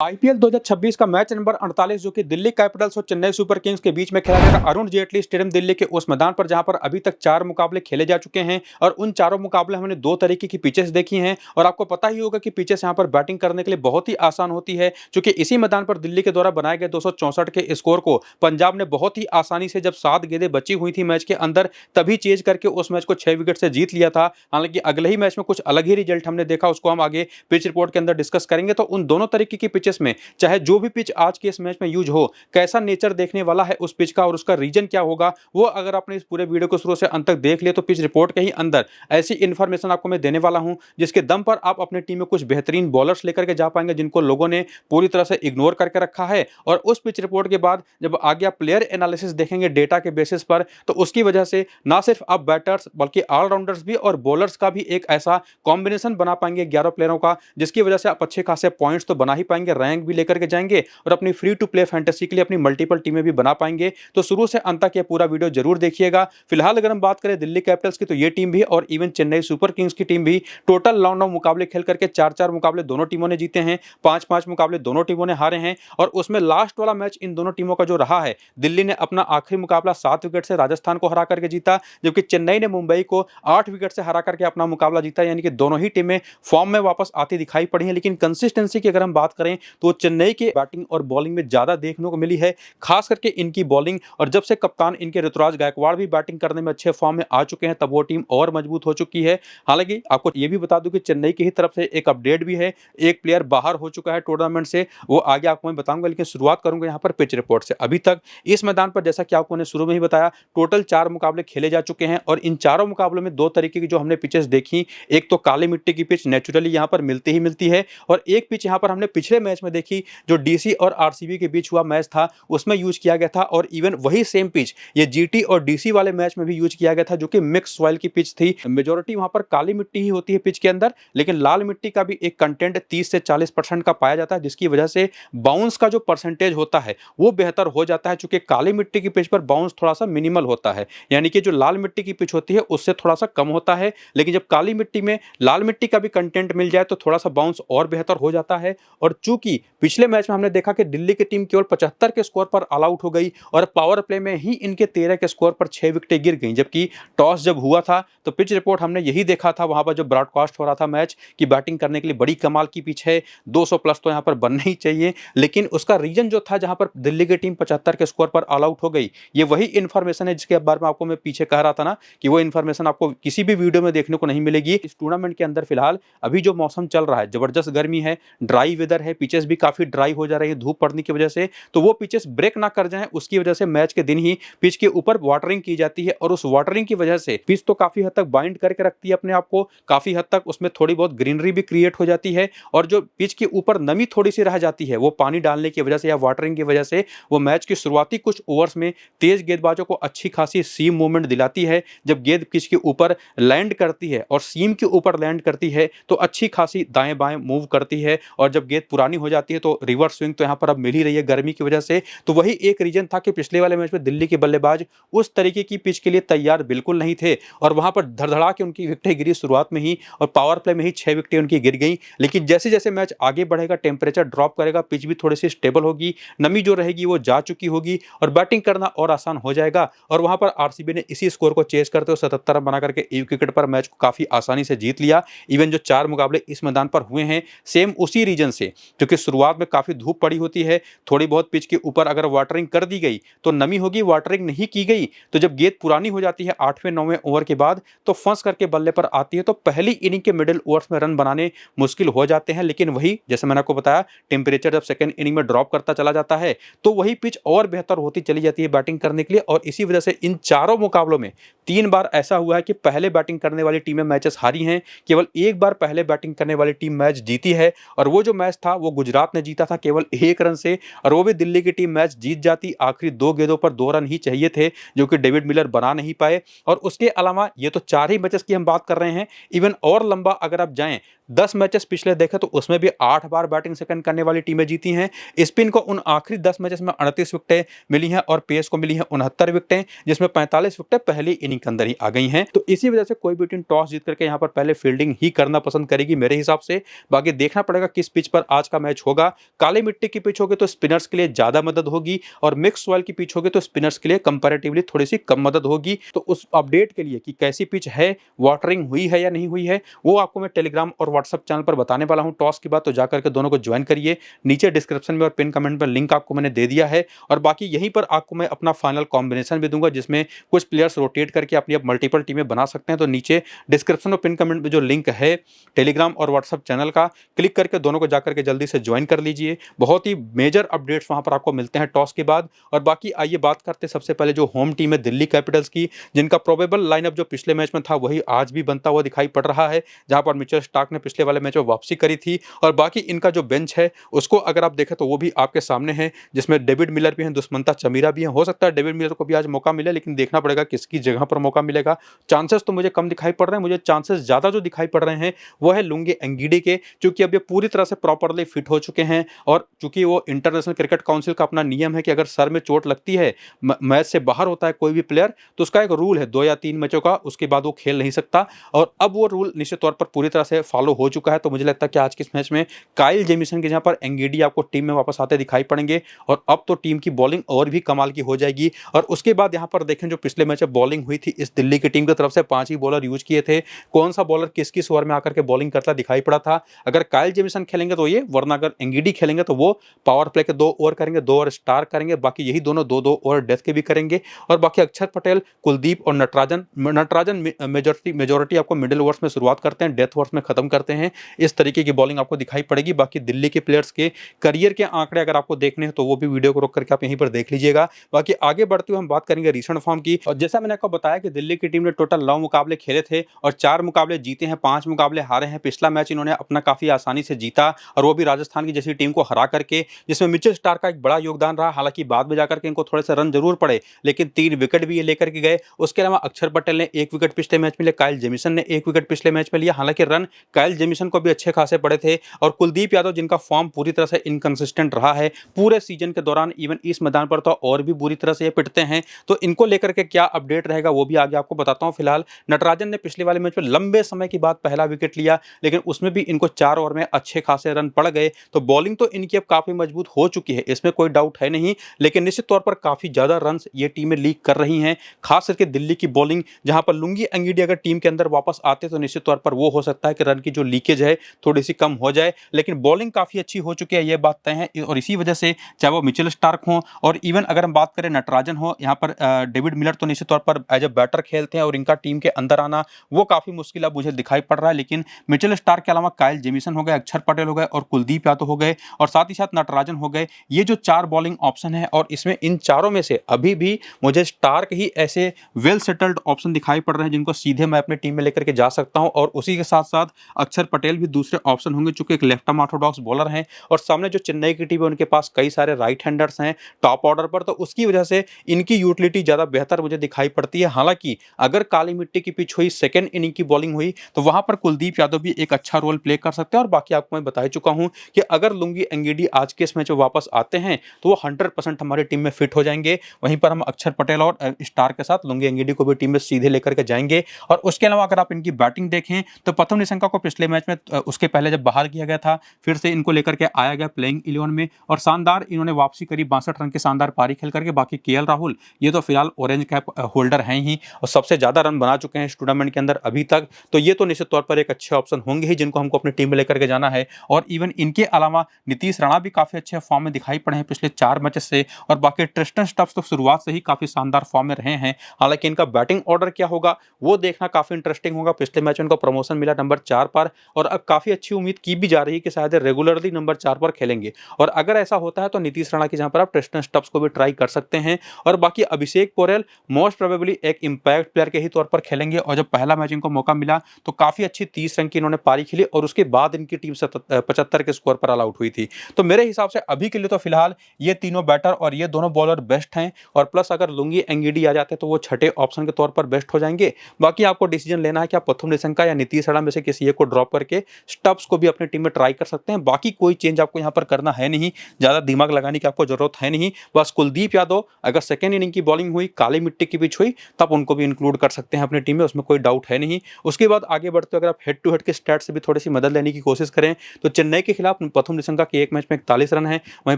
IPL 2026 का match number 48 जो कि दिल्ली कैपिटल्स और चेन्नई सुपर किंग्स के बीच में खेला जाएगा अरुण जेटली स्टेडियम दिल्ली के उस मैदान पर जहां पर अभी तक 4 मुकाबले खेले जा चुके हैं और उन चारों मुकाबले हमने 2 तरीके की पिचेस देखी हैं और आपको पता ही होगा कि पिचेस यहां पर बैटिंग करने के लिए बहुत ही आसान होती है क्योंकि इसी मैदान पर दिल्ली के द्वारा बनाए गए 264 के स्कोर को पंजाब ने बहुत ही आसानी से जब 7 गेंदें बची हुई थी मैच के अंदर तभी चेज करके उस मैच को 6 विकेट से जीत लिया था। हालांकि अगले ही मैच में कुछ अलग ही रिजल्ट हमने देखा, उसको हम आगे पिच रिपोर्ट के अंदर डिस्कस करेंगे। तो उन दोनों तरीके की पिचेस में चाहे जो भी पिच आज के इस मैच में यूज हो, कैसा नेचर देखने वाला है उस पिच का और उसका रीजन क्या होगा, वो अगर आपने इस पूरे वीडियो को शुरू से अंत तक देख लिया तो पिच रिपोर्ट के ही अंदर ऐसी इंफॉर्मेशन आपको मैं देने वाला हूं जिसके दम पर आप अपने टीम में कुछ बेहतरीन बॉलर्स लेकर के जा पाएंगे जिनको लोगों ने पूरी तरह से इग्नोर करके रखा है। और उस पिच रिपोर्ट के बाद जब आगे आप प्लेयर एनालिसिस देखेंगे डेटा के बेसिस पर, तो उसकी वजह से ना सिर्फ आप बैटर्स बल्कि ऑलराउंडर्स भी और बॉलर्स का भी एक ऐसा कॉम्बिनेशन बना पाएंगे 11 प्लेयरों का जिसकी वजह से आप अच्छे खासे पॉइंट्स तो बना ही पाएंगे, रैंक भी लेकर के जाएंगे और अपनी फ्री टू प्ले फैंटेसी के लिए अपनी मल्टीपल टीमें भी बना पाएंगे। तो शुरू से अंत तक ये पूरा वीडियो जरूर देखिएगा। फिलहाल अगर हम बात करें दिल्ली कैपिटल्स की तो ये टीम भी और इवन चेन्नई सुपर किंग्स की टीम भी टोटल 9 मुकाबले खेल करके 4 मुकाबले दोनों टीमों ने जीते हैं, 5 मुकाबले दोनों टीमों ने हारे हैं। और उसमें लास्ट वाला मैच इन दोनों टीमों का जो रहा है, दिल्ली ने अपना आखिरी मुकाबला 7 विकेट से राजस्थान को हरा करके जीता, जबकि चेन्नई ने मुंबई को 8 विकेट से हरा करके अपना मुकाबला जीता। यानी कि दोनों ही टीमें फॉर्म में वापस आती दिखाई पड़ी हैं, लेकिन कंसिस्टेंसी की अगर हम बात करें तो चेन्नई के बैटिंग और बॉलिंग में ज्यादा देखने को मिली है, खास करके इनकी बॉलिंग। और जब से कप्तान इनके ऋतुराज गायकवाड़ भी बैटिंग करने में अच्छे फॉर्म में आ चुके हैं तब वो टीम और मजबूत हो चुकी है। हालांकि आपको ये भी बता दूं कि चेन्नई की ही तरफ से एक अपडेट भी है, एक प्लेयर बाहर हो चुका है टूर्नामेंट से, वो आगे आपको मैं बताऊंगा। लेकिन शुरुआत करूंगा यहाँ पर पिच रिपोर्ट से। अभी तक इस मैदान पर जैसा कि आपको शुरू में ही बताया, टोटल 4 मुकाबले खेले जा चुके हैं और इन चारों मुकाबलों में 2 तरीके की जो हमने पिचेस देखी, एक तो काली मिट्टी की पिच नेचुरली यहाँ पर मिलती ही मिलती है और एक पिच यहाँ पर हमने पिछले मैच में देखी जो डीसी और आरसीबी के बीच हुआ मैच था उसमें यूज किया गया था। और इवन वही सेम पिच ये जीटी और डीसी वाले मैच में भी यूज किया गया था जो कि मिक्स सॉइल की पिच थी। मेजॉरिटी वहां पर काली मिट्टी ही होती है पिच के अंदर, लेकिन लाल मिट्टी का भी एक कंटेंट 30 से 40% का पाया जाता है जिसकी वजह से बाउंस का जो परसेंटेज होता है वो बेहतर हो जाता है। चूंकि काली मिट्टी की पिच पर बाउंस थोड़ा सा मिनिमल होता है, यानी कि जो लाल मिट्टी की पिच होती है उससे थोड़ा सा कम होता है, लेकिन जब काली मिट्टी में लाल मिट्टी का भी कंटेंट मिल जाए तो थोड़ा सा बाउंस और बेहतर हो जाता है। और चूंकि पिछले मैच में हमने देखा कि दिल्ली की टीम केवल 75 के स्कोर पर ऑल आउट हो गई और पावर प्ले में ही इनके 13 के स्कोर पर 6 विकेटें गिर गईं, जबकि टॉस जब हुआ था तो पिच रिपोर्ट हमने यही देखा था वहां पर जो ब्रॉडकास्ट हो रहा था मैच की बैटिंग करने के लिए बड़ी कमाल की पिच है, 200 प्लस तो यहां पर बनना ही चाहिए। लेकिन उसका रीजन जो था जहां पर दिल्ली की टीम 75 के स्कोर पर ऑल आउट हो गई, ये वही इंफॉर्मेशन है जिसके बारे में आपको मैं पीछे कह रहा था ना कि वो इंफॉर्मेशन आपको किसी भी वीडियो में देखने को नहीं मिलेगी। इस टूर्नामेंट के अंदर फिलहाल अभी जो मौसम चल रहा है, जबरदस्त गर्मी है, ड्राई वेदर है, पिचेस भी काफी ड्राई हो जा रही है धूप पड़ने की वजह से, तो वो पिचेस ब्रेक ना कर जाएं उसकी वजह से मैच के दिन ही पिच के ऊपर वाटरिंग की जाती है और उस वाटरिंग की वजह से पिच तो काफी हद तक बाइंड करके रखती है अपने आप को, काफी हद तक उसमें थोड़ी बहुत ग्रीनरी भी क्रिएट हो जाती है और जो पिच के ऊपर नमी थोड़ी सी रह जाती है वो पानी डालने की वजह से या वाटरिंग की वजह से वो मैच की शुरुआती कुछ ओवर्स में तेज गेंदबाजों को अच्छी खासी सीम मूवमेंट दिलाती है। जब गेंद पिच के ऊपर लैंड करती है और सीम के ऊपर लैंड करती है तो अच्छी खासी दाएं बाएं मूव करती है और जब गेंद पुरानी हो जाती है तो रिवर्स स्विंग तो यहां पर अब मिल ही रही है गर्मी की वजह से। तो वही एक रीजन था कि पिछले वाले मैच में दिल्ली के बल्लेबाज उस तरीके की पिच के लिए तैयार बिल्कुल नहीं थे और वहां पर धड़धड़ा के उनकी विकेटें गिरी शुरुआत में ही और पावर प्ले में ही 6 विकेटें उनकी गिर गई। लेकिन जैसे जैसे मैच आगे बढ़ेगा, टेम्परेचर ड्रॉप करेगा, पिच भी थोड़ी सी स्टेबल होगी, नमी जो रहेगी वो जा चुकी होगी और बैटिंग करना और आसान हो जाएगा। और वहां पर आरसीबी ने इसी स्कोर को चेस करते हुए 77 रन बना करके एक विकेट पर मैच को काफी आसानी से जीत लिया। इवन जो 4 मुकाबले इस मैदान पर हुए हैं सेम उसी रीजन से, क्योंकि शुरुआत में काफी धूप पड़ी होती है, थोड़ी बहुत पिच के ऊपर अगर वाटरिंग कर दी गई तो नमी होगी, वाटरिंग नहीं की गई तो जब गेंद पुरानी हो जाती है 8वें 9वें ओवर के बाद तो फंस करके बल्ले पर आती है तो पहली इनिंग के मिडिल ओवर्स में रन बनाने मुश्किल हो जाते हैं। लेकिन वही जैसे मैंने आपको बताया, टेम्परेचर जब सेकंड इनिंग में ड्रॉप करता चला जाता है तो वही पिच और बेहतर होती चली जाती है बैटिंग करने के लिए। और इसी वजह से इन चारों मुकाबलों में 3 बार ऐसा हुआ है कि पहले बैटिंग करने वाली टीमें मैचेस हारी हैं, केवल एक बार पहले बैटिंग करने वाली टीम मैच जीती है और वो जो मैच था वो गुजरात ने जीता था केवल 1 रन से और वो भी दिल्ली की टीम मैच जीत जाती, आखिरी 2 गेंदों पर 2 रन ही चाहिए थे जो कि डेविड मिलर बना नहीं पाए। और उसके अलावा ये तो 4 ही मैचेस की हम बात कर रहे हैं, इवन और लंबा अगर आप जाएं 10 मैचेस पिछले देखे तो उसमें भी 8 बार बैटिंग सेकंड करने वाली टीमें जीती हैं। स्पिन को उन आखिरी 10 मैचेस में 38 विकेटें मिली हैं और पेस को मिली हैं 69 विकेटें, जिसमें 45 विकेटें पहली इनिंग के अंदर ही आ गई हैं। तो इसी वजह से कोई भी टीम टॉस जीत करके यहाँ पर पहले फील्डिंग ही करना पसंद करेगी मेरे हिसाब से। बाकी देखना पड़ेगा किस पिच पर आज का मैच होगा। काली मिट्टी की पिच होगी तो स्पिनर्स के लिए ज्यादा मदद होगी, और मिक्स सॉइल की पिच होगी तो स्पिनर्स के लिए कंपैरेटिवली थोड़ी सी कम मदद होगी। तो उस अपडेट के लिए कि कैसी पिच है, वाटरिंग हुई है या नहीं हुई है, वो आपको मैं टेलीग्राम और व्हाट्सएप चैनल पर बताने वाला हूं। टॉस की बात तो जाकर के दोनों को ज्वाइन करिए। नीचे डिस्क्रिप्शन में और पिन कमेंट पर लिंक आपको मैंने दे दिया है, और बाकी यहीं पर आपको मैं अपना फाइनल कॉम्बिनेशन भी दूंगा, जिसमें कुछ प्लेयर्स रोटेट करके अपनी अब मल्टीपल टीमें बना सकते हैं। तो नीचे डिस्क्रिप्शन और पिन कमेंट में जो लिंक है टेलीग्राम और व्हाट्सएप चैनल का, क्लिक करके दोनों को जाकर के जल्दी से ज्वाइन कर लीजिए। बहुत ही मेजर अपडेट्स वहां पर आपको मिलते हैं टॉस के बाद। और बाकी आइए बात करते हैं सबसे पहले जो होम टीम है दिल्ली कैपिटल्स की, जिनका प्रोबेबल लाइनअप जो पिछले मैच में था वही आज भी बनता हुआ दिखाई पड़ रहा है, जहां पर मिचेल स्टार्क ने पिछले वाले मैच में वापसी करी थी। और बाकी इनका जो बेंच है उसको अगर आप देखें तो वो भी आपके सामने है, जिसमें डेविड मिलर भी हैं, दुष्मंता चमीरा भी हैं। हो सकता है डेविड मिलर को भी आज मौका मिले, लेकिन देखना पड़ेगा किसकी जगह पर मौका मिलेगा। चांसेस तो मुझे कम दिखाई पड़ रहे हैं, मुझे चांसेस ज्यादा जो दिखाई पड़ रहे हैं वो है लुंगी एंगीडी के, क्योंकि अब ये पूरी तरह से प्रॉपरली फिट हो चुके हैं। और चूंकि वो इंटरनेशनल क्रिकेट काउंसिल का अपना नियम है कि अगर सर में चोट लगती है, मैच से बाहर होता है कोई भी प्लेयर, तो उसका एक रूल है 2 या 3 मैचों का, उसके बाद वो खेल नहीं सकता। और अब वो रूल निश्चित तौर पर पूरी तरह से फॉलो हो चुका है। तो मुझे लगता है कि आज के इस मैच में काइल जेमिसन के जहां पर एंगीडी आपको टीम में वापस आते दिखाई पड़ेंगे, और अब तो टीम की बॉलिंग और भी कमाल की हो जाएगी। और उसके बाद यहां पर देखें जो पिछले मैच में बॉलिंग हुई थी इस दिल्ली की टीम की तरफ से, 5 ही बॉलर यूज किए थे। कौन सा बॉलर किस किस ओवर में आकर के बॉलिंग करता दिखाई पड़ा था। अगर काइल जेमिसन खेलेंगे तो ये, वरना अगर एंगीडी खेलेंगे तो वो पावर प्ले के 2 ओवर करेंगे, 2 ओवर स्टार करेंगे, बाकी यही दोनों 2-2 ओवर डेथ के भी करेंगे। और बाकी अक्षर पटेल, कुलदीप और नटराजन मेजोरिटी आपको मिडिल ओवर्स में शुरुआत करते हैं, डेथ ओवर्स में खत्म करते हैं। इस तरीके की बॉलिंग आपको दिखाई पड़ेगी। बाकी दिल्ली के प्लेयर्स के करियर के आंकड़े अगर आपको देखने हैं तो वो भी वीडियो को रोक करके आप यहीं पर देख लीजिएगा। बाकी आगे बढ़ते हुए हम बात करेंगे रीसेंट फॉर्म की। और जैसा मैंने आपको बताया कि दिल्ली की टीम ने टोटल 9 मुकाबले खेले थे और 4 मुकाबले जीते हैं, 5 मुकाबले हारे हैं। पिछला मैच इन्होंने अपना काफी आसानी से जीता, और वो भी राजस्थान की जैसी टीम को हरा करके, जिसमें मिचेल स्टार्क का एक बड़ा योगदान रहा। हालांकि बाद में जाकर के इनको थोड़े से रन जरूर पड़े, लेकिन 3 विकेट भी ये लेकर के गए। उसके अलावा अक्षर पटेल ने 1 विकेट पिछले मैच में लिया, काइल जेमिसन ने 1 विकेट पिछले मैच में लिया। हालांकि रन काइल जेमिसन को भी अच्छे खासे पड़े थे। और कुलदीप यादव, जिनका फॉर्म पूरी तरह से इनकंसिस्टेंट रहा है पूरे सीजन के दौरान, इवन इस मैदान पर तो और भी बुरी तरह से ये पिटते हैं। तो इनको लेकर के क्या अपडेट रहेगा वो भी आगे आपको बताता हूं। फिलहाल नटराजन ने पिछले वाले मैच में लंबे समय के बाद पहला विकेट लिया, लेकिन उसमें भी इनको 4 ओवर में अच्छे खासे रन पड़ गए। तो बॉलिंग तो इनकी अब काफी मजबूत हो चुकी है, इसमें कोई डाउट है नहीं, लेकिन निश्चित तौर पर काफी ज्यादा रन ये टीमें लीक कर रही हैं, खास करके दिल्ली की बॉलिंग। जहां पर लुंगी एंगीडी अगर टीम के अंदर वापस आते तो निश्चित तौर पर वो हो सकता है कि रन की जो लीकेज है थोड़ी सी कम हो जाए, लेकिन बॉलिंग काफी अच्छी हो चुकी है, ये बात तय है। और इसी वजह से चाहे वो मिचेल स्टार्क हो और इवन अगर हम बात करें नटराजन हो, यहाँ पर डेविड मिलर तो निश्चित तौर पर एज ए बैटर खेलते हैं, और इनका टीम के अंदर आना वो काफी मुश्किल अब मुझे दिखाई पड़ रहा है। लेकिन मिचेल स्टार्क के अलावा काइल जेमिसन हो गए, अक्षर पटेल हो गए और कुलदीप यादव हो गए, और साथ ही साथ नटराजन हो गए, ये जो 4 बॉलिंग ऑप्शन है, और इसमें इन चारों में से अभी भी मुझे स्टार्क ही ऐसे वेल सेटल्ड ऑप्शन दिखाई पड़ रहे हैं जिनको सीधे मैं अपने टीम में लेकर के जा सकता हूं। और उसी के साथ साथ अक्षर पटेल भी दूसरे ऑप्शन होंगे, चूंकि एक लेफ्ट आर्म ऑर्थोडॉक्स बॉलर हैं, और सामने जो चेन्नई की टीम है उनके पास कई सारे राइट हैंडर्स हैं टॉप ऑर्डर पर, तो उसकी वजह से इनकी यूटिलिटी ज्यादा बेहतर मुझे दिखाई पड़ती है। हालांकि अगर काली मिट्टी की पिच हुई, सेकंड इनिंग की बॉलिंग हुई, तो वहां पर कुलदीप यादव भी एक अच्छा रोल प्ले कर सकते हैं। और बाकी आपको मैं बता ही चुका हूं कि अगर लुंगी एंगीडी आज के इस मैच में वापस आते हैं तो वो 100% हमारी टीम में फिट हो जाएंगे। वहीं पर हम अक्षर पटेल और स्टार के साथ लुंगी एंगीडी को भी टीम में सीधे लेकर के जाएंगे। और उसके अलावा अगर आप इनकी बैटिंग देखें तो प्रथम निशंका को पिछले मैच में उसके पहले जब बाहर किया गया था, फिर से इनको लेकर के आया गया प्लेइंग 11 में, और शानदार इन्होंने वापसी करी, 62 रन की शानदार पारी खेल करके। बाकी केएल राहुल ये तो फिलहाल ऑरेंज कैप होल्डर हैं ही, और सबसे ज्यादा रन बना चुके हैं इस टूर्नामेंट के अंदर अभी तक, तो ये तो निश्चित तौर पर एक अच्छे ऑप्शन होंगे ही जिनको हमको अपनी टीम में लेकर के जाना है। और इवन इनके अलावा नीतीश राणा भी काफी अच्छे फॉर्म में दिखाई पड़े हैं पिछले 4 मैचेस से, और बाकी ट्रिस्टन स्टब्स तो शुरुआत से ही काफी शानदार फॉर्म में रहे हैं। हालांकि इनका बैटिंग ऑर्डर क्या होगा वो देखना काफी इंटरेस्टिंग होगा। पिछले मैच में इनको प्रमोशन मिला नंबर 4 पर, और अब काफी अच्छी उम्मीद की भी जा रही है कि शायद रेगुलरली नंबर 4 पर खेलेंगे। और अगर ऐसा होता है तो नीतीश राणा की जहां पर आप ट्रिस्टन स्टब्स को भी ट्राई कर सकते हैं। और बाकी अभिषेक पोरेल मोस्ट प्रोबेबली एक इंपैक्ट प्लेयर के ही तौर पर खेलेंगे, और जब पहला मैच इनको मौका मिला तो काफी अच्छी 30 रन की इन्होंने पारी खेली, और उसके बाद इनकी टीम 75 के स्कोर पर ऑल आउट हुई थी। तो मेरे हिसाब से अभी के लिए तो फिलहाल ये तीनों बैटर और ये दोनों बॉलर बेस्ट हैं, और प्लस अगर लुंगी एंगीडी आ जाते तो वो छठे ऑप्शन के तौर पर बेस्ट हो जाएंगे। बाकी आपको डिसीजन लेना है कि आप प्रथम निशंका या नीतीश राणा में से किसी एक को ड्रॉप ड्रॉप करके स्टब्स को भी अपनी टीम में ट्राई कर सकते हैं। बाकी कोई चेंज आपको यहाँ पर करना है नहीं, ज़्यादा दिमाग लगाने की आपको जरूरत है नहीं। बस कुलदीप यादव अगर सेकेंड इनिंग की बॉलिंग हुई, काली मिट्टी की पिच हुई, तब उनको भी इंक्लूड कर सकते हैं अपनी टीम में, उसमें कोई डाउट है नहीं। उसके बाद आगे बढ़ते अगर आप हेड टू हेड के स्टैट से भी थोड़ी सी मदद लेने की कोशिश करें तो चेन्नई के खिलाफ प्रथम निशंका के एक मैच में 41 रन है, वहीं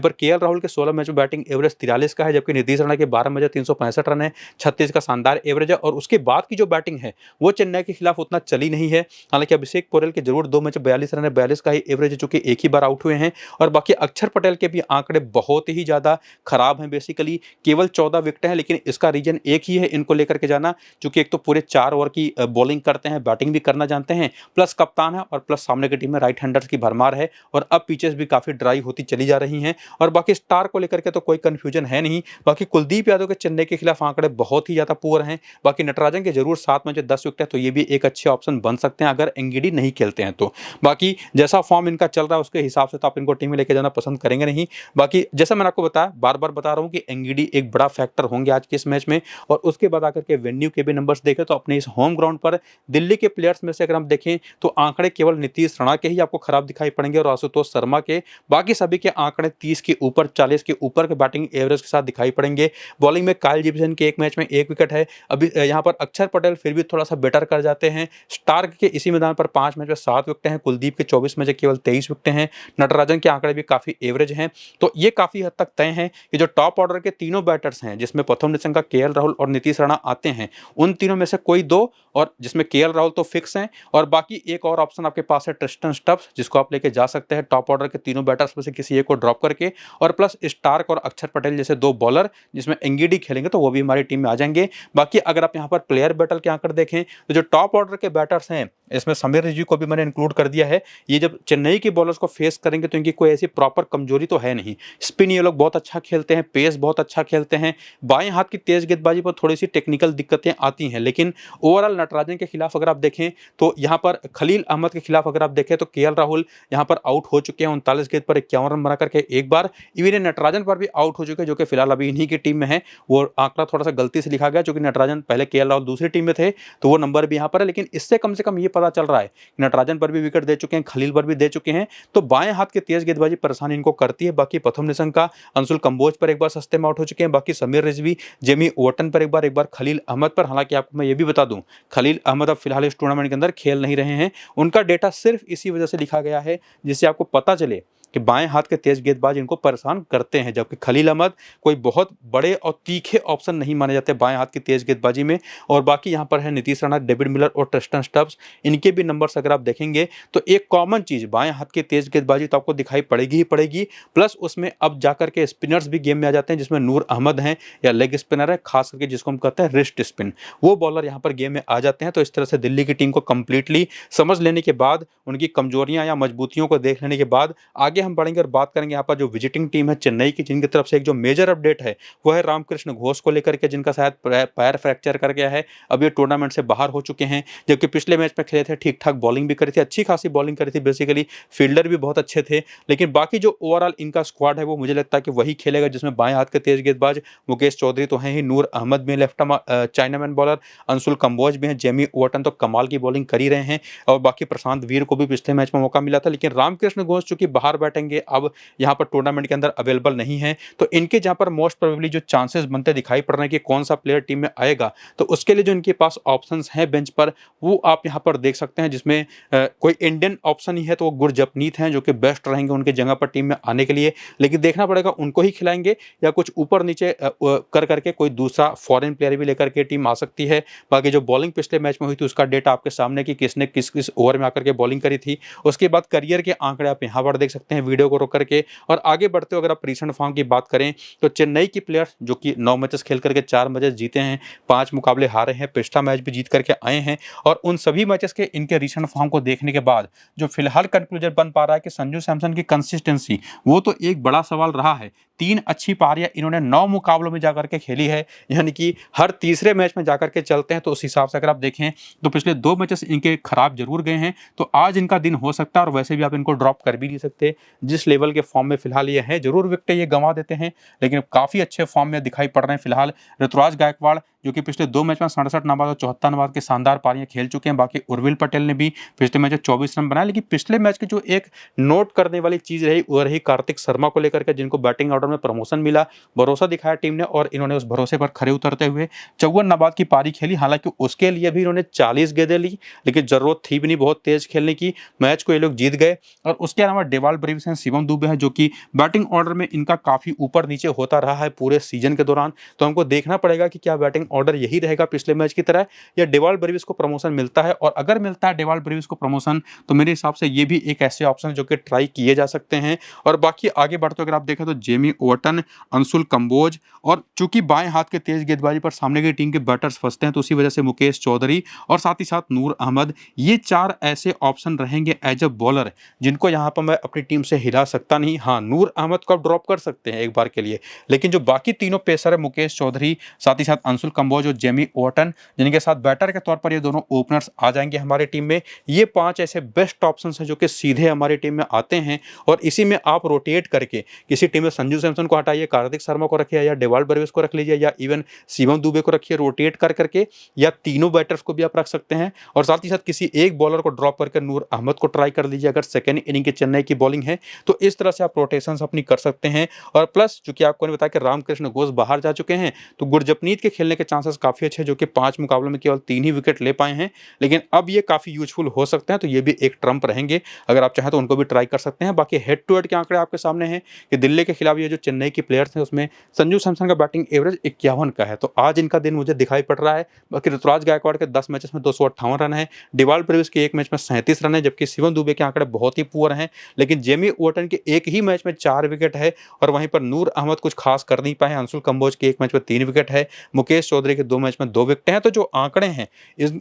पर केएल राहुल के 16 मैच में बैटिंग एवरेज 43 का है, जबकि नीतीश राणा के 12 मैच में 365 रन है, 36 का शानदार एवरेज है। और उसके बाद की जो बैटिंग है वो चेन्नई के खिलाफ उतना चली नहीं है। हालांकि अभिषेक पोरेल के जरूर 2 मैच 42 रन है, 42 का ही एवरेज है, चूंकि एक ही बार आउट हुए हैं। और बाकी अक्षर पटेल के भी आंकड़े बहुत ही ज्यादा खराब हैं, बेसिकली केवल 14 विकेट हैं, लेकिन इसका रीजन एक ही है इनको लेकर के जाना, क्योंकि एक तो पूरे 4 ओवर की बॉलिंग करते हैं, बैटिंग भी करना जानते हैं, प्लस कप्तान है और प्लस सामने की टीम में राइट हैंडर्स की भरमार है। और अब पिचेस भी काफी ड्राई होती चली जा रही हैं। और बाकी स्टार को लेकर के तो कोई कंफ्यूजन है नहीं। बाकी कुलदीप यादव के चेन्नई के खिलाफ आंकड़े बहुत ही ज्यादा पुअर हैं। बाकी नटराजन के जरूर 7 मैच 10 विकेट है, तो ये भी एक अच्छे ऑप्शन बन सकते हैं अगर एंगिडी नहीं खेलते हैं तो। बाकी जैसा फॉर्म इनका चल रहा है उसके हिसाब से तो आप इनको टीम में लेके जाना पसंद करेंगे नहीं। बाकी जैसा मैंने आपको बताया, बार बार बता रहा हूं कि एंगिडी एक बड़ा फैक्टर होंगे आज के इस मैच में। और उसके बाद आकर के वेन्यू के भी नंबर्स देखें तो अपने इस होम ग्राउंड पर दिल्ली के प्लेयर्स में से अगर हम देखें तो आंकड़े केवल नीतीश राणा के ही आपको खराब दिखाई पड़ेंगे और आशुतोष शर्मा के। बाकी सभी के आंकड़े 30 के ऊपर, 40 के ऊपर के बैटिंग एवरेज के साथ दिखाई पड़ेंगे। बॉलिंग में काइल जेमिसन के एक मैच में 1 विकेट है। अभी यहाँ पर अक्षर पटेल फिर भी थोड़ा सा बेटर कर जाते हैं। स्टार्क के इसी मैदान पर 5 मैच में 7 विकेट हैं, कुलदीप के 24 मैच केवल 23 विकेट हैं, नटराजन के आंकड़े भी काफी एवरेज हैं। तो ये काफी हद तक तय है कि जो टॉप ऑर्डर के तीनों बैटर्स हैं, जिसमें प्रथम निशंका, केएल राहुल और नीतीश राणा आते हैं, उन तीनों में से कोई 2, और जिसमें केएल राहुल तो फिक्स हैं, और बाकी एक और ऑप्शन आपके पास है ट्रिस्टन स्टब्स, जिसको आप लेके जा सकते हैं टॉप ऑर्डर के तीनों बैटर्स में से किसी एक को ड्रॉप करके, और प्लस स्टार्क और अक्षर पटेल जैसे 2 बॉलर जिसमें एंगिडी खेलेंगे तो वो भी हमारी टीम में आ जाएंगे। बाकी अगर आप यहाँ पर प्लेयर बैटल के आंकड़े देखें तो जो टॉप ऑर्डर के बैटर्स हैं, इसमें समीर रिजवी को भी मैंने इंक्लूड कर दिया है। ये जब चेन्नई के बॉलर्स को फेस करेंगे तो इनकी कोई ऐसी प्रॉपर कमजोरी तो है नहीं। स्पिन ये लोग बहुत अच्छा खेलते हैं, पेस बहुत अच्छा खेलते हैं, बाएं हाथ की तेज गेंदबाजी पर थोड़ी सी टेक्निकल दिक्कतें आती हैं, लेकिन ओवरऑल नटराजन के खिलाफ अगर आप देखें तो यहाँ पर खलील अहमद के खिलाफ अगर आप देखें तो केएल राहुल यहाँ पर आउट हो चुके हैं 39 गेंद पर 51 रन बना करके एक बार। इवन नटराजन पर भी आउट हो चुके हैं, जो कि फिलहाल अभी इन्हीं की टीम में है। वो आंकड़ा थोड़ा सा गलती से लिखा गया, क्योंकि नटराजन पहले केएल राहुल दूसरी टीम में थे तो वो नंबर भी यहाँ पर है, लेकिन इससे कम से कम ये पता चल रहा है नटराजन पर भी विकेट दे चुके हैं, खलील पर भी दे चुके हैं। तो बाएं हाथ की तेज गेंदबाजी परेशानी इनको करती है। बाकी प्रथम निशंका, अंशुल कंबोज पर एक बार सस्ते में आउट हो चुके हैं। बाकी समीर रिजवी, जेमी ओवटन पर एक बार खलील अहमद पर। हालांकि आपको मैं ये भी बता दूं, खलील अहमद अब फिलहाल इस टूर्नामेंट के अंदर खेल नहीं रहे हैं। उनका डेटा सिर्फ इसी वजह से लिखा गया है जिससे आपको पता चले कि बाएं हाथ के तेज गेंदबाज इनको परेशान करते हैं, जबकि खलील अहमद कोई बहुत बड़े और तीखे ऑप्शन नहीं माने जाते बाएं हाथ की तेज गेंदबाजी में। और बाकी यहाँ पर है नीतीश राणा, डेविड मिलर और ट्रिस्टन स्टब्स, इनके भी नंबर्स अगर आप देखेंगे तो एक कॉमन चीज बाएं हाथ की तेज गेंदबाजी तो आपको दिखाई पड़ेगी ही पड़ेगी, प्लस उसमें अब जाकर के स्पिनर्स भी गेम में आ जाते हैं, जिसमें नूर अहमद हैं या लेग स्पिनर है, खास करके जिसको हम कहते हैं रिस्ट स्पिन, वो बॉलर यहाँ पर गेम में आ जाते हैं। तो इस तरह से दिल्ली की टीम को कंप्लीटली समझ लेने के बाद, उनकी कमजोरियां या मजबूतियों को देख लेने के बाद आगे हम बढ़ेंगे और बात करेंगे यहाँ पर जो विजिटिंग टीम है चेन्नई की, जिनकी तरफ से एक जो मेजर अपडेट है वो है रामकृष्ण घोष को लेकर के, जिनका शायद पैर फ्रैक्चर कर गया है, अब ये टूर्नामेंट से बाहर हो चुके हैं। जबकि पिछले मैच में खेले थे, ठीक ठाक बॉलिंग भी करी थी, अच्छी खासी बॉलिंग करी थी, बेसिकली फील्डर भी बहुत अच्छे थे। लेकिन बाकी जो ओवरऑल इनका स्क्वाड है वो मुझे लगता है कि वही खेलेगा, जिसमें बाएं हाथ के तेज गेंदबाज मुकेश चौधरी तो हैं ही, नूर अहमद भी left chinaman bowler, Anshul Kamboj भी हैं, जेमी ओवटन तो कमाल की बॉलिंग कर ही रहे हैं, और बाकी प्रशांत वीर को भी पिछले मैच में मौका मिला था। लेकिन रामकृष्ण घोष चूंकि बाहर बैठेंगे, अब यहाँ पर टूर्नामेंट के अंदर अवेलेबल नहीं है, तो इनके जहाँ पर मोस्ट प्रोबेबली जो चांसेस बनते दिखाई पड़ रहे हैं कि कौन सा प्लेयर टीम में आएगा, तो उसके लिए जो इनके पास ऑप्शंस हैं बेंच पर वो आप यहाँ पर देख सकते हैं, जिसमें कोई इंडियन ऑप्शन ही है तो वो गुरजपनीत हैं, जो कि बेस्ट रहेंगे उनके जगह पर टीम में आने के लिए। लेकिन देखना पड़ेगा उनको ही खिलाएंगे या कुछ ऊपर नीचे कर करके कोई दूसरा फॉरेन प्लेयर भी लेकर के टीम आ सकती है। बाकी जो बॉलिंग पिछले मैच में हुई थी उसका डेटा आपके सामने कि किसने किस किस ओवर में आकर के बॉलिंग करी थी। उसके बाद करियर के आंकड़े आप यहाँ पर देख सकते हैं वीडियो को रोक करके। और आगे बढ़ते हुए अगर आप रीसेंट फॉर्म की बात करें तो चेन्नई की प्लेयर्स जो कि 9 मैचेस खेल करके 4 मैचेस जीते हैं, 5 मुकाबले हारे हैं, पिछला मैच भी जीत करके आए हैं, और उन सभी मैचेस के इनके रीसेंट फॉर्म को देखने के बाद जो फिलहाल कंक्लूजन बन पा रहा है कि संजू सैमसन की कंसिस्टेंसी वो तो एक बड़ा सवाल रहा है। 3 अच्छी पारियां इन्होंने 9 मुकाबलों में जाकर के खेली है, यानी कि हर तीसरे मैच में जाकर के चलते हैं। तो उस हिसाब से अगर आप देखें तो पिछले 2 मैचेस इनके खराब जरूर गए हैं, तो आज इनका दिन हो सकता है, और वैसे भी आप इनको ड्रॉप कर भी नहीं सकते जिस लेवल के फॉर्म में फिलहाल ये है। जरूर विकेट ये गंवा देते हैं, लेकिन काफी अच्छे फॉर्म में दिखाई पड़ रहे हैं फिलहाल ऋतुराज गायकवाड़, जो कि पिछले 2 मैच में 67 नाबाद और 74 नाबाद के शानदार पारियां खेल चुके हैं। बाकी उर्विल पटेल ने भी पिछले मैच में 24 रन बनाए। लेकिन पिछले मैच की जो एक नोट करने वाली चीज रही वो रही कार्तिक शर्मा को लेकर के, जिनको बैटिंग ऑर्डर में प्रमोशन मिला। भरोसा दिखाया टीम ने और इन्होंने उस भरोसे पर खरे उतरते हुए 54 नाबाद की पारी खेली। हालांकि उसके लिए भी इन्होंने 40 गेंदें ली, लेकिन जरूरत थी भी नहीं बहुत तेज खेलने की, मैच को ये लोग जीत गए। और उसके अलावा डेवाल ब्रेविस हैं, शिवम दुबे हैं, जो कि बैटिंग ऑर्डर में इनका काफी ऊपर नीचे होता रहा है पूरे सीजन के दौरान। तो हमको देखना पड़ेगा कि क्या बैटिंग ऑर्डर यही रहेगा पिछले मैच की तरह या डेवाल ब्रेविस को प्रमोशन मिलता है। और अगर मिलता है डेवाल ब्रेविस को प्रमोशन तो मेरे हिसाब से ये भी एक ऐसे ऑप्शन जो कि ट्राई किए जा सकते हैं। और बाकी आगे बढ़ते अगर आप देखें तो जेमी ओवरटन, अंशुल कंबोज, और चूंकि बाएं हाथ के तेज गेंदबाजी पर सामने की टीम के बैटर्स फंसते हैं तो उसी वजह से मुकेश चौधरी और साथ ही साथ नूर अहमद, ये 4 ऐसे ऑप्शन रहेंगे एज अ बॉलर जिनको यहां पर मैं अपनी टीम से हिला सकता नहीं। हाँ, नूर अहमद को आप ड्रॉप कर सकते हैं एक बार के लिए, लेकिन जो बाकी तीनों पेसर है, मुकेश चौधरी, साथ ही साथ अंशुल कंबोज और जेमी ओवरटन, जिनके साथ बैटर के तौर पर ये दोनों ओपनर्स आ जाएंगे हमारी टीम में, ये 5 ऐसे बेस्ट ऑप्शन हैं जो कि सीधे हमारी टीम में आते हैं। और इसी में आप रोटेट करके किसी टीम में संजू सैमसन को हटाइए, कार्तिक शर्मा को रखिए, या डेवाल ब्रेविस को रख लीजिए, या इवन शिवम दुबे को रखिए रोटेट कर करके, या तीनों बैटर्स को भी आप रख सकते हैं। और साथ ही साथ किसी एक बॉलर को ड्रॉप करके नूर अहमद को ट्राई कर लीजिए अगर सेकेंड इनिंग की चेन्नई की बॉलिंग है तो। इस तरह से आप रोटेशन अपनी कर सकते हैं। और प्लस चूंकि आपको नहीं बताया कि रामकृष्ण घोष बाहर जा चुके हैं तो गुरजपनीत के खेलने के चांसेस काफी अच्छे, जो कि 5 मुकाबलों में केवल 3 ही विकेट ले पाए हैं, लेकिन अब ये काफी यूजफुल हो सकते हैं। तो ये भी एक ट्रम्प रहेंगे, अगर आप चाहें तो उनको भी ट्राई कर सकते हैं। बाकी हेड टू हेड के आंकड़े आपके सामने हैं कि दिल्ली के खिलाफ ये जो चेन्नई की प्लेयर्स हैं उसमें संजू सैमसन का बैटिंग एवरेज 51 का है, तो आज इनका दिन मुझे दिखाई पड़ रहा है। बाकी ऋतुराज गायकवाड़ के 10 मैचेस में 258 रन है, डेवाल ब्रेविस के एक मैच में 37 रन है, जबकि शिवम दुबे के आंकड़े बहुत ही पुअर हैं। लेकिन जेमी ओवरटन के एक ही मैच में 4 विकेट है, और वहीं पर नूर अहमद कुछ खास कर नहीं पाए। अंशुल कंबोज के एक मैच में 3 विकेट है, मुकेश चौधरी के 2 मैच में 2 विकेट हैं। तो जो आंकड़े हैं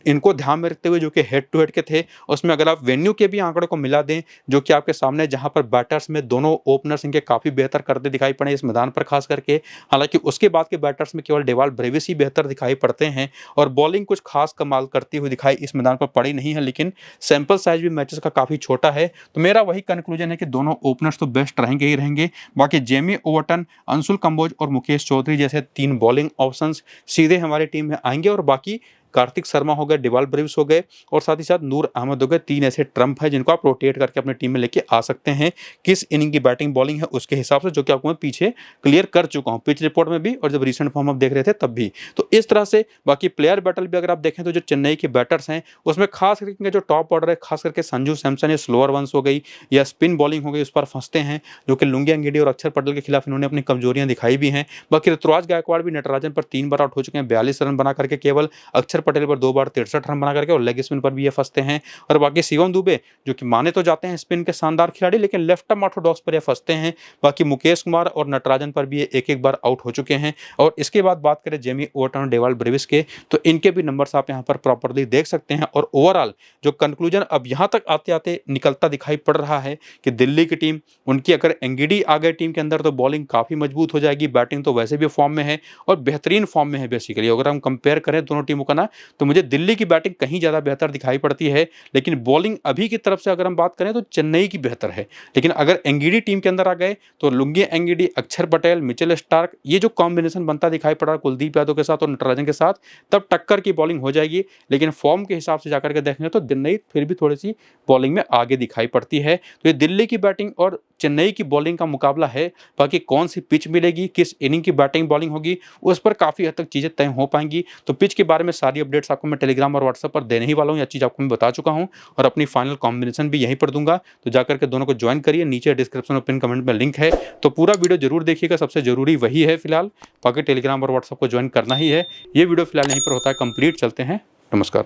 इनको ध्यान में रखते हुए जो कि हेड टू हेड के थे, उसमें अगर आप वेन्यू के भी आंकड़े को मिला दें जो कि आपके सामने, जहां पर बैटर्स में दोनों ओपनर्स इनके काफी बेहतर करते दिखाई पड़े इस मैदान पर खास करके। हालांकि उसके बाद के बैटर्स में केवल डेवाल ब्रेविस ही बेहतर दिखाई पड़ते हैं, और बॉलिंग कुछ खास कमाल करती हुई दिखाई इस मैदान पर पड़ी नहीं है, लेकिन सैंपल साइज भी मैचेस का काफी छोटा है। तो मेरा वही कंक्लूजन है कि दोनों ओपनर्स तो बेस्ट रहेंगे ही रहेंगे। बाकी जेमी ओवरटन, अंशुल कंबोज और मुकेश चौधरी जैसे 3 बॉलिंग ऑप्शंस सीधे हमारी टीम में आएंगे, और बाकी कार्तिक शर्मा हो गए, डेवाल ब्रेविस हो गए, और साथ ही साथ नूर अहमद हो गए। 3 ऐसे ट्रम्प है जिनको आप रोटेट करके अपनी टीम में लेके आ सकते हैं। किस इनिंग की बैटिंग बॉलिंग है उसके हिसाब से, जो कि आपको मैं पीछे क्लियर कर चुका हूं, पिच रिपोर्ट में भी और जब रिसेंट फॉर्म आप देख रहे थे तब भी। तो इस तरह से बाकी प्लेयर बैटल भी अगर आप देखें तो जो चेन्नई के बैटर्स हैं उसमें खास करके जो टॉप ऑर्डर है, खास करके संजू सैमसन या स्लोअर वंस हो गई या स्पिन बॉलिंग हो गई, उस पर फंसते हैं, जो कि लुंगी अंगीडी और अक्षर पटेल के खिलाफ इन्होंने अपनी कमजोरियां दिखाई भी हैं। बाकी ऋतुराज गायकवाड़ भी नटराजन पर 3 बार आउट हो चुके हैं, 42 रन बना करके, केवल अक्षर पटेल पर 2 बार 63 रन बना करके, और लेग स्पिन पर भी ये फंसते हैं। और बाकी शिवम दुबे जो कि माने तो जाते हैं स्पिन के शानदार खिलाड़ी, लेकिन लेफ्ट आर्म ऑर्थोडॉक्स पर ये फंसते हैं। बाकी मुकेश कुमार और नटराजन पर भी ये एक बार आउट हो चुके हैं। और इसके बाद बात करें जेमी ओवरटन और डेवाल ब्रेविस के, तो इनके भी नंबर्स आप यहाँ पर प्रॉपर्ली देख सकते हैं। और ओवरऑल जो कंक्लूजन अब यहाँ तक आते आते निकलता दिखाई पड़ रहा है कि दिल्ली की टीम, उनकी अगर एंगिडी आ गए टीम के अंदर तो बॉलिंग काफी मजबूत हो जाएगी, बैटिंग तो वैसे भी फॉर्म में है और बेहतरीन फॉर्म में है। बेसिकली अगर हम कंपेयर करें दोनों टीमों का ना, तो मुझे दिल्ली की बैटिंग कहीं ज्यादा बेहतर दिखाई पड़ती है, लेकिन बॉलिंग अभी की तरफ से अगर हम बात करें तो चेन्नई की बेहतर है। लेकिन अगर एंगिडी टीम के अंदर आ गए तो लुंगी एंगिडी, अक्षर पटेल, मिचेल स्टार्क, ये जो कॉम्बिनेशन बनता दिखाई पड़ रहा है कुलदीप यादव के साथ और नटराजन के साथ, तब टक्कर की बॉलिंग हो जाएगी। लेकिन फॉर्म के हिसाब से जाकर के देखेंगे तो चेन्नई फिर भी थोड़ी सी बॉलिंग में आगे दिखाई पड़ती है। तो ये दिल्ली की बैटिंग और चेन्नई की बॉलिंग का मुकाबला है। बाकी कौन सी पिच मिलेगी, किस इनिंग की बैटिंग बॉलिंग होगी, उस पर काफी हद तक चीजें तय हो पाएंगी। तो पिच के बारे में सारी अपडेट्स आपको मैं टेलीग्राम और व्हाट्सएप पर देने ही वाला हूँ, यह चीज आपको मैं बता चुका हूँ, और अपनी फाइनल कॉम्बिनेशन भी यहीं पर दूंगा। तो जाकर के दोनों को ज्वाइन करिए, नीचे डिस्क्रिप्शन और पिन कमेंट में लिंक है, तो पूरा वीडियो जरूर देखिएगा, सबसे जरूरी वही है फिलहाल। बाकी टेलीग्राम और व्हाट्सएप को ज्वाइन करना ही है। ये वीडियो फिलहाल यहीं पर होता है कंप्लीट। चलते हैं, नमस्कार।